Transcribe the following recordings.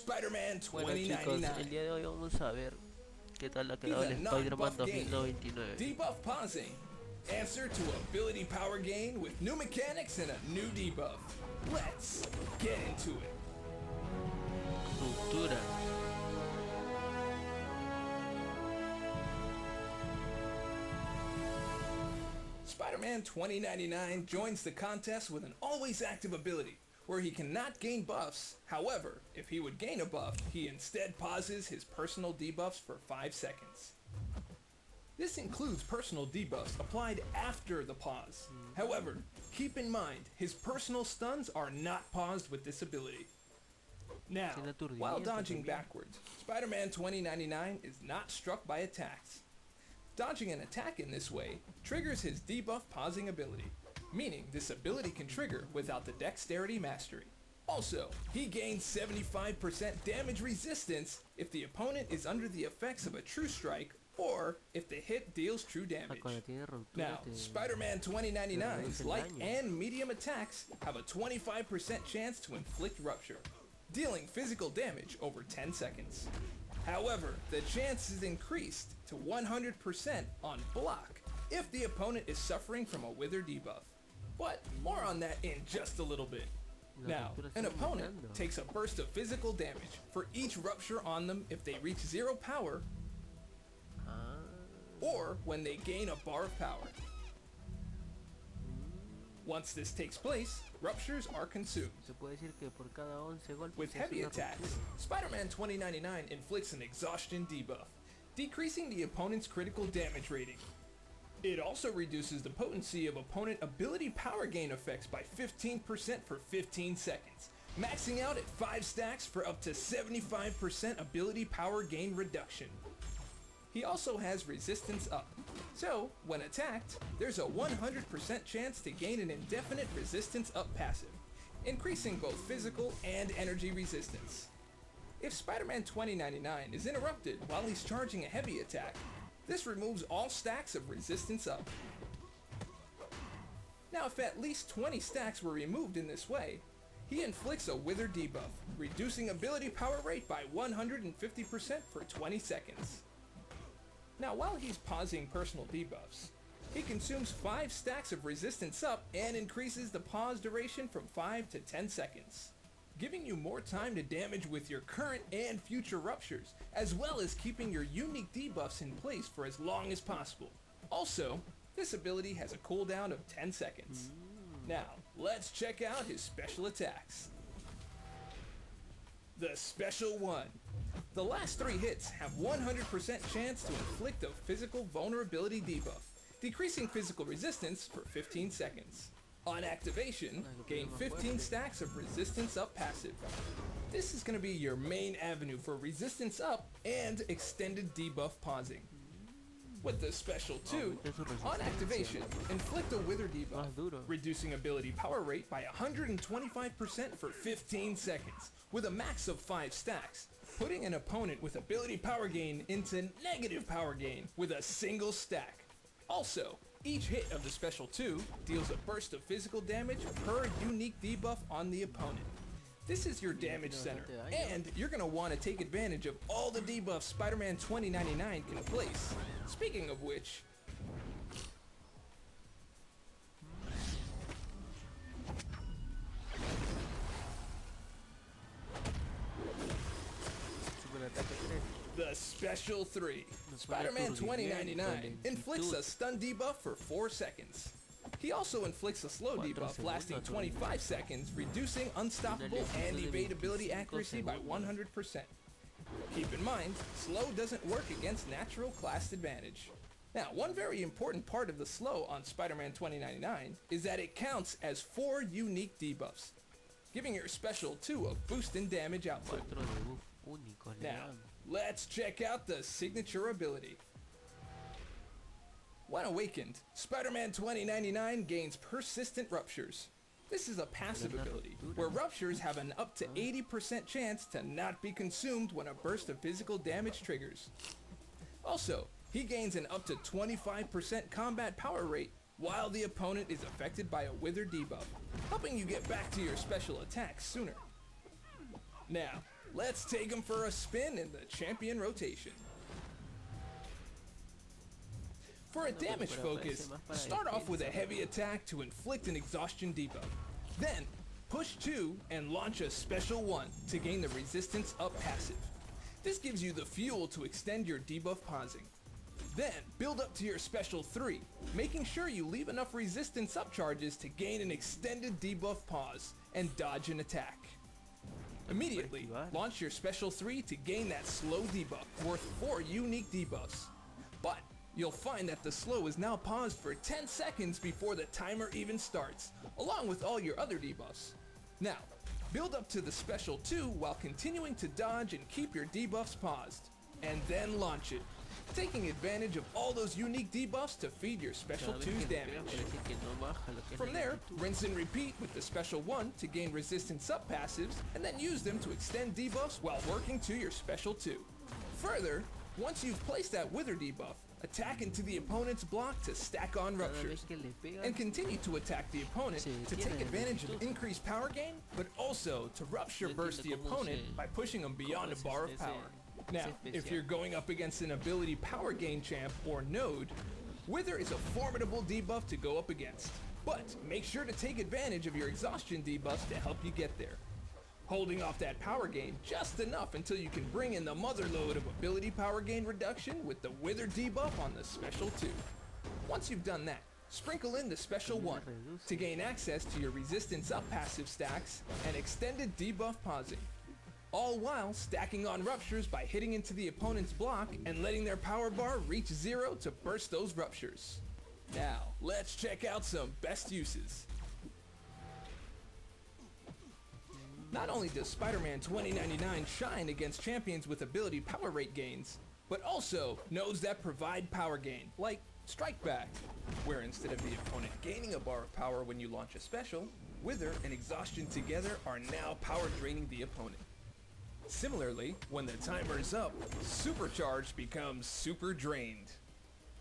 Spider-Man Bueno chicos, el 2099. día de hoy vamos a ver qué tal ha He's quedado a el not Spider-Man buff gain. 2099. Debuff pausing. Answer to ability power gain with new mechanics and a new debuff. Let's get into it. Estructura. Spider-Man 2099 joins the contest with an always active ability, where he cannot gain buffs. However, if he would gain a buff, he instead pauses his personal debuffs for 5 seconds. This includes personal debuffs applied after the pause. However, keep in mind, his personal stuns are not paused with this ability. Now, while dodging backwards, Spider-Man 2099 is not struck by attacks. Dodging an attack in this way triggers his debuff pausing ability, meaning this ability can trigger without the dexterity mastery. Also, he gains 75% damage resistance if the opponent is under the effects of a true strike or if the hit deals true damage. Now, Spider-Man 2099's light and medium attacks have a 25% chance to inflict rupture, dealing physical damage over 10 seconds. However, the chance is increased to 100% on block if the opponent is suffering from a wither debuff. But more on that in just a little bit. Now, an opponent takes a burst of physical damage for each rupture on them if they reach 0 power or when they gain a bar of power. Once this takes place, ruptures are consumed. With heavy attacks, Spider-Man 2099 inflicts an exhaustion debuff, decreasing the opponent's critical damage rating. It also reduces the potency of opponent ability power gain effects by 15% for 15 seconds, maxing out at 5 stacks for up to 75% ability power gain reduction. He also has resistance up, so when attacked, there's a 100% chance to gain an indefinite resistance up passive, increasing both physical and energy resistance. If Spider-Man 2099 is interrupted while he's charging a heavy attack, this removes all stacks of resistance up. Now if at least 20 stacks were removed in this way, he inflicts a wither debuff, reducing ability power rate by 150% for 20 seconds. Now while he's pausing personal debuffs, he consumes 5 stacks of resistance up and increases the pause duration from 5 to 10 seconds, giving you more time to damage with your current and future ruptures, as well as keeping your unique debuffs in place for as long as possible. Also, this ability has a cooldown of 10 seconds. Now, let's check out his special attacks. The Special 1. The last 3 hits have 100% chance to inflict a physical vulnerability debuff, decreasing physical resistance for 15 seconds. On activation, gain 15 stacks of resistance up passive. This is going to be your main avenue for resistance up and extended debuff pausing. With the Special 2, on activation, inflict a wither debuff, reducing ability power rate by 125% for 15 seconds, with a max of 5 stacks, putting an opponent with ability power gain into negative power gain with a single stack. Also, each hit of the Special 2 deals a burst of physical damage per unique debuff on the opponent. This is your damage center, and you're going to want to take advantage of all the debuffs Spider-Man 2099 can place. Speaking of which, the Special 3. Spider-Man 2099 inflicts a stun debuff for 4 seconds. He also inflicts a slow debuff lasting 25 seconds, reducing unstoppable and evadability accuracy by 100%. Keep in mind, slow doesn't work against natural class advantage. Now, one very important part of the slow on Spider-Man 2099 is that it counts as 4 unique debuffs, giving your Special 2 a boost in damage output. Now, let's check out the signature ability. When awakened, Spider-Man 2099 gains persistent ruptures. This is a passive ability, where ruptures have an up to 80% chance to not be consumed when a burst of physical damage triggers. Also, he gains an up to 25% combat power rate while the opponent is affected by a wither debuff, helping you get back to your special attacks sooner. Now, let's take him for a spin in the champion rotation. For a damage focus, start off with a heavy attack to inflict an exhaustion debuff. Then, push 2 and launch a special 1 to gain the resistance up passive. This gives you the fuel to extend your debuff pausing. Then, build up to your special 3, making sure you leave enough resistance up charges to gain an extended debuff pause and dodge an attack. Immediately, launch your special 3 to gain that slow debuff worth 4 unique debuffs. But you'll find that the slow is now paused for 10 seconds before the timer even starts, along with all your other debuffs. Now, build up to the special 2 while continuing to dodge and keep your debuffs paused, and then launch it, taking advantage of all those unique debuffs to feed your special 2's damage. From there, rinse and repeat with the special 1 to gain resistance up passives, and then use them to extend debuffs while working to your special 2. Further, once you've placed that wither debuff, attack into the opponent's block to stack on ruptures, and continue to attack the opponent to take advantage of increased power gain, but also to rupture burst the opponent by pushing them beyond a bar of power. Now, if you're going up against an ability power gain champ or node, Wither is a formidable debuff to go up against, but make sure to take advantage of your exhaustion debuffs to help you get there, holding off that power gain just enough until you can bring in the mother load of ability power gain reduction with the Wither debuff on the special 2. Once you've done that, sprinkle in the special 1 to gain access to your resistance up passive stacks and extended debuff pausing, all while stacking on ruptures by hitting into the opponent's block and letting their power bar reach 0 to burst those ruptures. Now, let's check out some best uses. Not only does Spider-Man 2099 shine against champions with ability power rate gains, but also nodes that provide power gain, like Strike Back, where instead of the opponent gaining a bar of power when you launch a special, Wither and Exhaustion together are now power draining the opponent. Similarly, when the timer is up, Supercharged becomes Super Drained.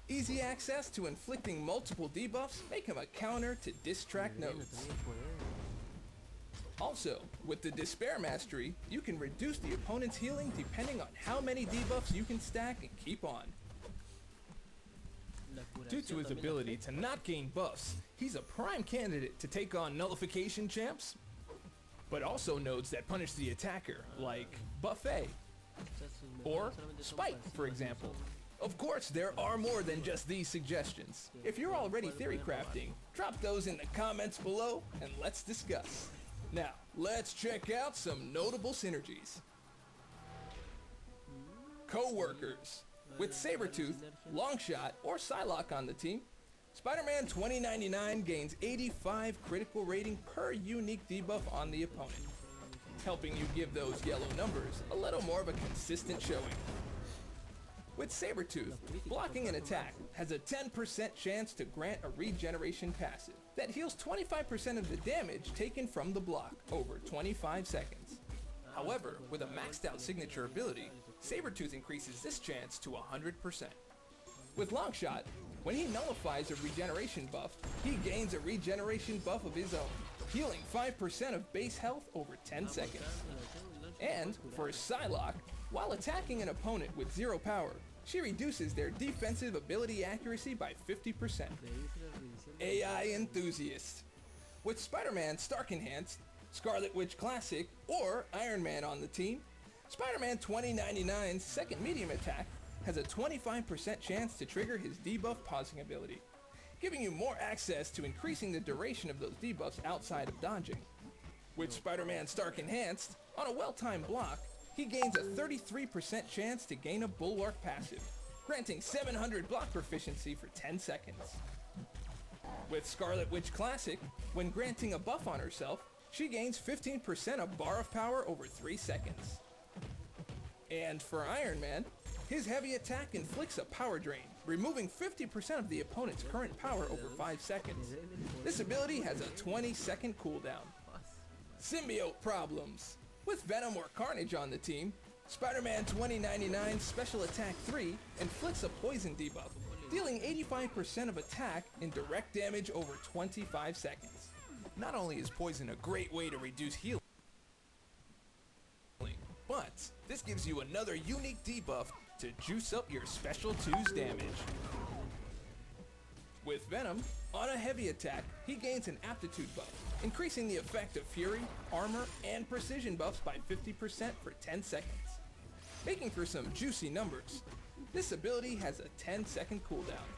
Easy access to inflicting multiple debuffs make him a counter to distract nodes. Also, with the Despair Mastery, you can reduce the opponent's healing depending on how many debuffs you can stack and keep on. Due to his ability to not gain buffs, he's a prime candidate to take on nullification champs, but also nodes that punish the attacker, like Buffet, or Spike, for example. Of course, there are more than just these suggestions. If you're already theory crafting, drop those in the comments below and let's discuss. Now, let's check out some notable synergies. Co-workers. With Sabretooth, Longshot, or Psylocke on the team, Spider-Man 2099 gains 85 critical rating per unique debuff on the opponent, helping you give those yellow numbers a little more of a consistent showing. With Sabretooth, blocking an attack has a 10% chance to grant a regeneration passive that heals 25% of the damage taken from the block over 25 seconds. However, with a maxed out signature ability, Sabretooth increases this chance to 100%. With Longshot, when he nullifies a regeneration buff, he gains a regeneration buff of his own, healing 5% of base health over 10 seconds. And for Psylocke, while attacking an opponent with 0 power, she reduces their defensive ability accuracy by 50%. AI Enthusiast. With Spider-Man Stark Enhanced, Scarlet Witch Classic, or Iron Man on the team, Spider-Man 2099's second medium attack has a 25% chance to trigger his debuff pausing ability, giving you more access to increasing the duration of those debuffs outside of dodging. With Spider-Man Stark Enhanced, on a well-timed block, he gains a 33% chance to gain a Bulwark passive, granting 700 block proficiency for 10 seconds. With Scarlet Witch Classic, when granting a buff on herself, she gains 15% of bar of power over 3 seconds. And for Iron Man, his heavy attack inflicts a power drain, removing 50% of the opponent's current power over 5 seconds. This ability has a 20-second cooldown. Symbiote Problems. With Venom or Carnage on the team, Spider-Man 2099's Special Attack 3 inflicts a poison debuff, dealing 85% of attack in direct damage over 25 seconds. Not only is poison a great way to reduce healing, but This gives you another unique debuff to juice up your special 2's damage. With Venom, on a heavy attack, he gains an aptitude buff, increasing the effect of Fury, Armor, and Precision buffs by 50% for 10 seconds. Making for some juicy numbers, this ability has a 10-second cooldown.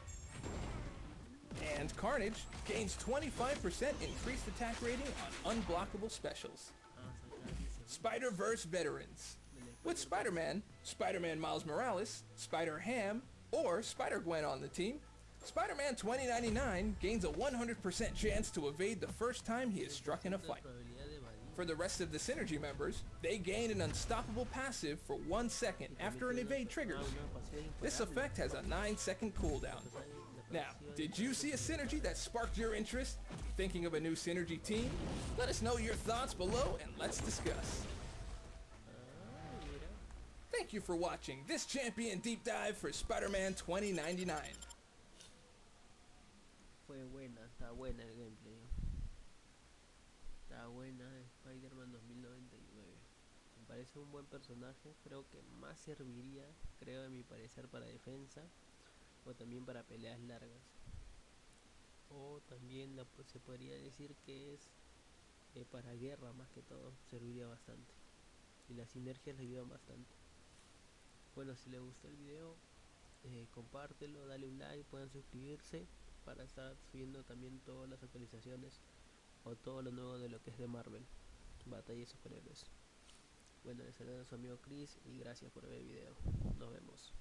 And Carnage gains 25% increased attack rating on unblockable specials. Spider-Verse Veterans. With Spider-Man, Spider-Man Miles Morales, Spider-Ham, or Spider-Gwen on the team, Spider-Man 2099 gains a 100% chance to evade the first time he is struck in a fight. For the rest of the Synergy members, they gain an unstoppable passive for 1 second after an evade triggers. This effect has a 9-second cooldown. Now, did you see a Synergy that sparked your interest? Thinking of a new Synergy team? Let us know your thoughts below and let's discuss. Thank you for watching this champion deep dive for Spider-Man 2099. Fue buena, está buena el gameplay. Está buena Spider-Man 2099. Me parece un buen personaje, creo que más serviría, creo a mi parecer, para defensa o también para peleas largas. O también se podría decir que es para guerra más que todo, serviría bastante. Y las sinergias le ayudan bastante. Bueno, si les gustó el video, compártelo, dale un like, pueden suscribirse para estar subiendo también todas las actualizaciones o todo lo nuevo de lo que es de Marvel, batalla y superhéroes. Bueno, les saluda a su amigo Chris y gracias por ver el video. Nos vemos.